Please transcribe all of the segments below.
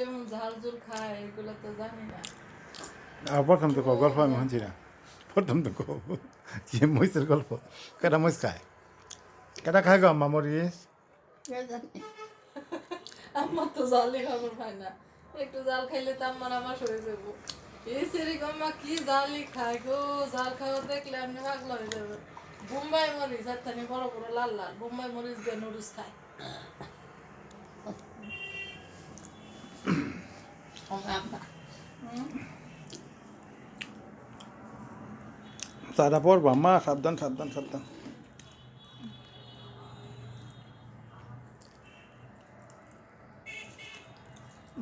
এমন ঝাল ঝুল খায় এগুলো তো জানি না। প্রথম তো গল্প আমি শুনছি না প্রথম তো কি মহিষের গল্প কেটা মহিষ খায় কেটা খায় গো আম্মা মরিচ আমার তো জালই খাবার পায় না, একটু জাল খাইলে তো আমার হয়ে যাবো। এই সেরকম আম্মা কি জালই খায় গো, জাল খাওয়া দেখলে আপনি পাগলা হয়ে যাবে। বোম্বাই মরিচ একখানি বড় বড় লাল লাল বোম্বাই মরিচ দিয়ে নুডলস খায়। চাটা পড়বো আম্মা সাবধান সাবধান সাবধান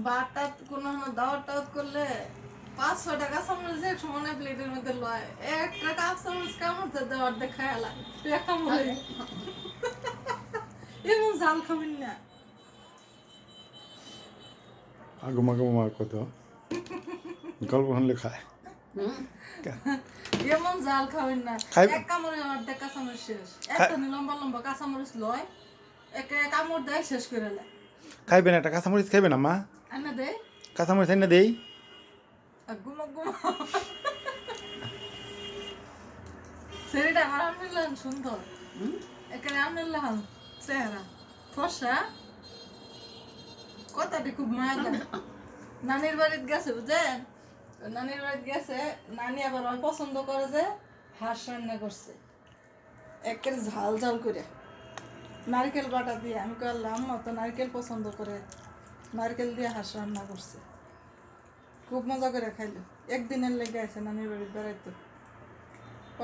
বাটা কোনো দাওয়াত টাওয়াত করলে 500 টাকা চামচ এক সময় প্লেটের মধ্যে লয়, একটা কাপ চামচ কামড়তে দেওয়ার দেখায় লাগে এমন জাল খাবেন না। আগুম আগুম আর কত গল্প শুনলে খায় এমন জাল খাবেন না, এক কামড়ে অর্ধেক কাঁচামরিচ শেষ, একটা লম্বা লম্বা কাঁচামরিচ লয় একটা কামড় দেয় শেষ করে লাই। খাইবেন একটা কাঁচামরিচ খাইবেন আম্মা আনা দে কাঁচামরিচ এনে দেই গুমা গুমা সেটা আমার আনলাম সুন্দর এখানে আনলাম চেহারা ফর্সা কথাটি খুব মায়া দেয়। নানির বাড়িতে গেছে বুঝলেন, নানির বাড়িতে গেছে, নানি আবার আমার পছন্দ করে যে হাঁস রান্না করছে একের ঝাল ঝাল করে নারকেল বাটা দিয়ে। আমি করলাম আম্মা তো নারকেল পছন্দ করে, নারকেল দিয়ে হাঁস রান্না করছে, খুব মজা করে খাইলো। একদিনের লেগে আছে নানির বাড়িতে বেড়াইতে,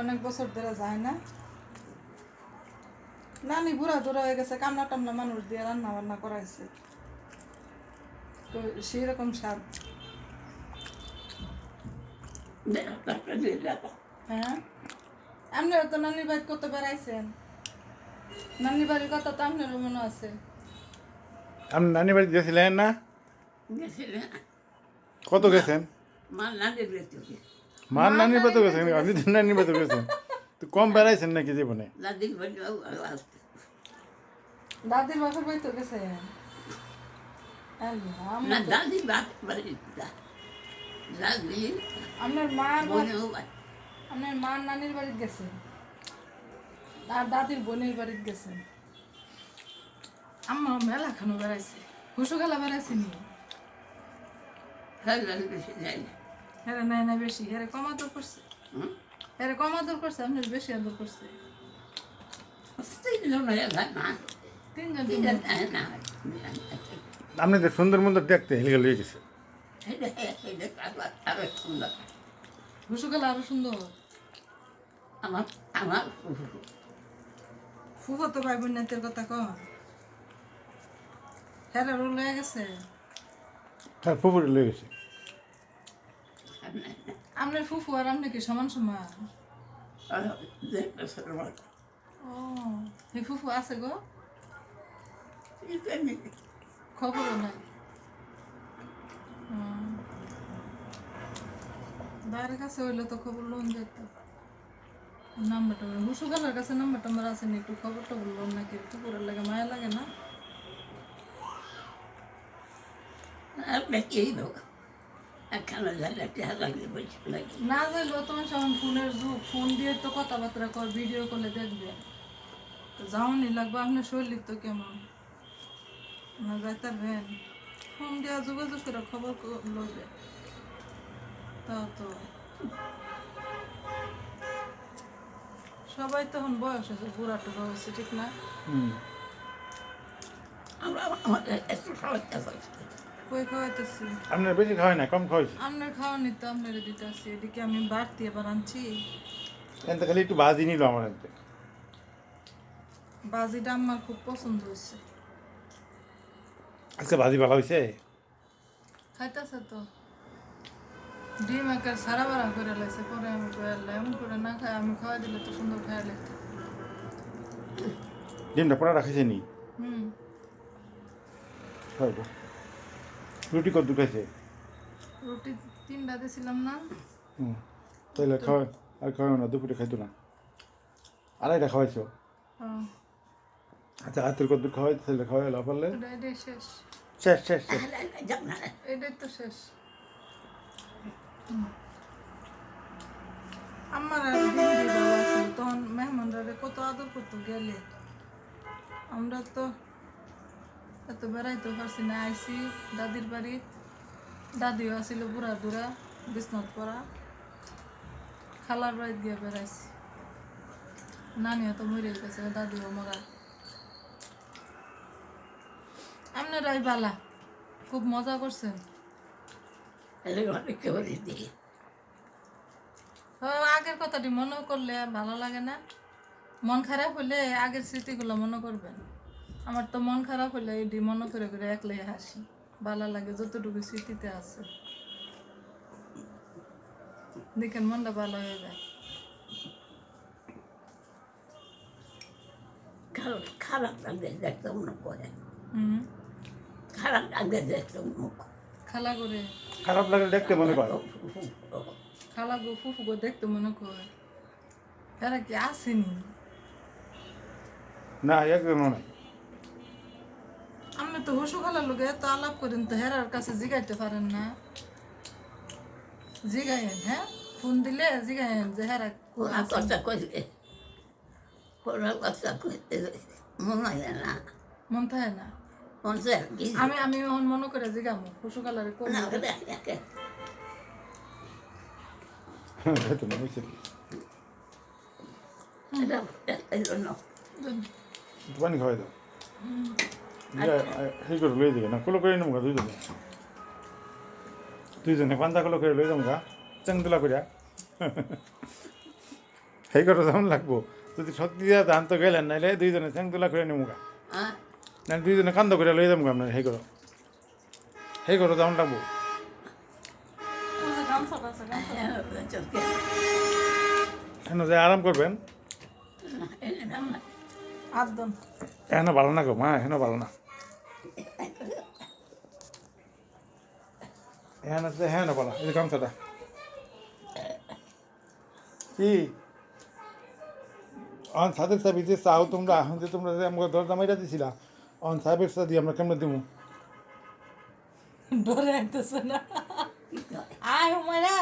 অনেক বছর ধরে যায় না। নানি বুড়া ধরা হয়ে গেছে, কামনা টামনা মানুষ দিয়ে রান্না বান্না করাইছে, তো সেরকম স্বাদ। হ্যাঁ আপনারা তো নানির বাড়ি কত বেড়াইছেন, নানির বাড়ির কথা তো আপনারও মনে আছে। আপনি নানি বাড়ি গেছিলেন না কত গেছেন মার নানির বাড়িতে গেছেন আপনি তো নানির বাড়িতে গেছেন তো কম বেড়াইছেন নাকি জীবনে দাদির বাপের বাড়ি তো গেছে আপনার মার নানির বাড়িতে গেছে আর দাদির বোনের বাড়িতে গেছে। আম্মা মেলা খানো বেড়াইছে, হুসু খেলা বেড়াইছে নি হ্যাঁ নাই না বেশি হ্যাঁ কম আদর করছে, হ্যাঁ কম আদর করছে আপনার বেশি আদর করছে। আপনি তো সুন্দর মন্দির দেখতে হেলিগে লয়ে গেছে হুসু খেলা আরো সুন্দর। আমার ফুফা তো ভাই বোনের কথা কম হ্যাঁ রোল হয়ে গেছে, তার পুকুরে লয়ে গেছে আপনার ফুফু আর আপনি কি সমান সমান? ও এই ফুফু আছে গো, খবরও নাই। বাইরের কাছে হইলে তো খবর লোন যেত, নাম্বারটা হুসু গালার কাছে নাম্বার টাম্বার আছে না, একটু খবরটা বললো নাকি পুকুরের লাগে মায়া লাগে না। না যাইলেও তোমার সব ফোনের যুগ, ফোন দিয়ে তো কথাবার্তা কর, ভিডিও কলে দেখবে তো যাওনি লাগবে। আপনার শরীর তো কেমন না যাইতে ভেন ফোন দিয়ে যোগাযোগ করে খবর লইবে, তা তো সবাই তখন বয়স হয়েছে, বুড়া টুকা হয়েছে ঠিক না। কই খাওয়াইতেছি আপনার বেশি খাওয়াই না কম খাওয়াইছি আপনার খাওয়ানি তো আপনার দিতে আসছি, এদিকে আমি বাড়তি এবার আনছি। এনতে খালি একটু ভাজি নিল আমার এনতে বাজিটা আমার খুব পছন্দ হয়েছে, আজকে ভাজি ভালো হয়েছে খাইতেছে তো ডিম একের সারা বাড়া করে লাগছে, পরে আমি এমন করে না খাই, আমি খাওয়াই দিলে তো সুন্দর খাই লাগতো। ডিমটা পড়া রাখাইছে নি খাইব রুটি কত খাইছে রুটি 3টা দিয়েছিলাম না। তাইলে খাওয়া আর খাওয়াও না, দুপুরে খাইতো না, আড়াইটা খাওয়াইছো। আচ্ছা হাতের কত খাওয়াই তাহলে খাওয়াই লাভ পারলে শেষ শেষ শেষ শেষ এটাই তো শেষ আমার আর দিদি বাবা ছিল তখন মেহমানরা কত আদর করতো গেলে আমরা তো এত বেড়াইতে পারছি না আইসি দাদির বাড়ি দাদিও আসিল বুড়া দুরা বিছনাথ পড়া খালার বাড়ি গিয়ে বেড়াইছি নানিও তো মরে গেছে দাদিও মরা আপনারাই বালা খুব মজা করছেন আগের কথাটি মনে করলে ভালো লাগে না মন খারাপ হলে আগের স্মৃতিগুলো মনে করবেন আমার তো মন খারাপ হলে এটি মনে করে করে একলাই হাসি ভালো লাগে যতটুকু স্মৃতিতে আছে দেখেন মনটা ভালো হয়ে যায় খারাপ লাগলে দেখতে মনে করে হুম খারাপ লাগলে দেখতে মুখ খালা করে খারাপ লাগলে দেখতে মনে কর খালা গো ফুফু গো দেখতে মনে করে এরা কি আসেনি না একদম নাই আপনি তো হুসু খালার লোক এত আলাপ করেন তো হেরার কাছে জিগাইতে পারেন না জিগাইন হ্যাঁ ফোন দিলে জিগাইন যে হেরা কোনো কথা করলে কোনো কথা করতে মনে হয় না মন থাকে না মন চায় কি আমি এখন মনে করে জিগামু হুসু খালারে কোন না দেখে তো বুঝছি এটা এই জন্য পানি খাওয়াই দাও সেই করে লই দিবে না কুলো করে নেবো দুইজনে দুইজনে পান্তা কুলো করে লই যাবো গা চাংদুলা করিয়া সেই করে যেমন লাগবো যদি সত্যি দিয়া ধান তো গেলেন নাইলে দুইজনে চাংদুলা করে নেবো গা না দুইজনে কান্দ করে লই যাবো আপনার সেই করো যেমন লাগবো হেন যে আরাম করবেন আদন হেন ভালো না গো মা হেন ভালো না হ্যাঁ ভালো এই গামছাটা কি অন সাদের চাবি যে চাও তোমরা এখন যে তোমরা যে আমাকে দরজা মাইরা দিছিলা অন সাহেবের সাথে আমরা কেমন দেবো ডরে আইতেছে না আয় হুমায়রা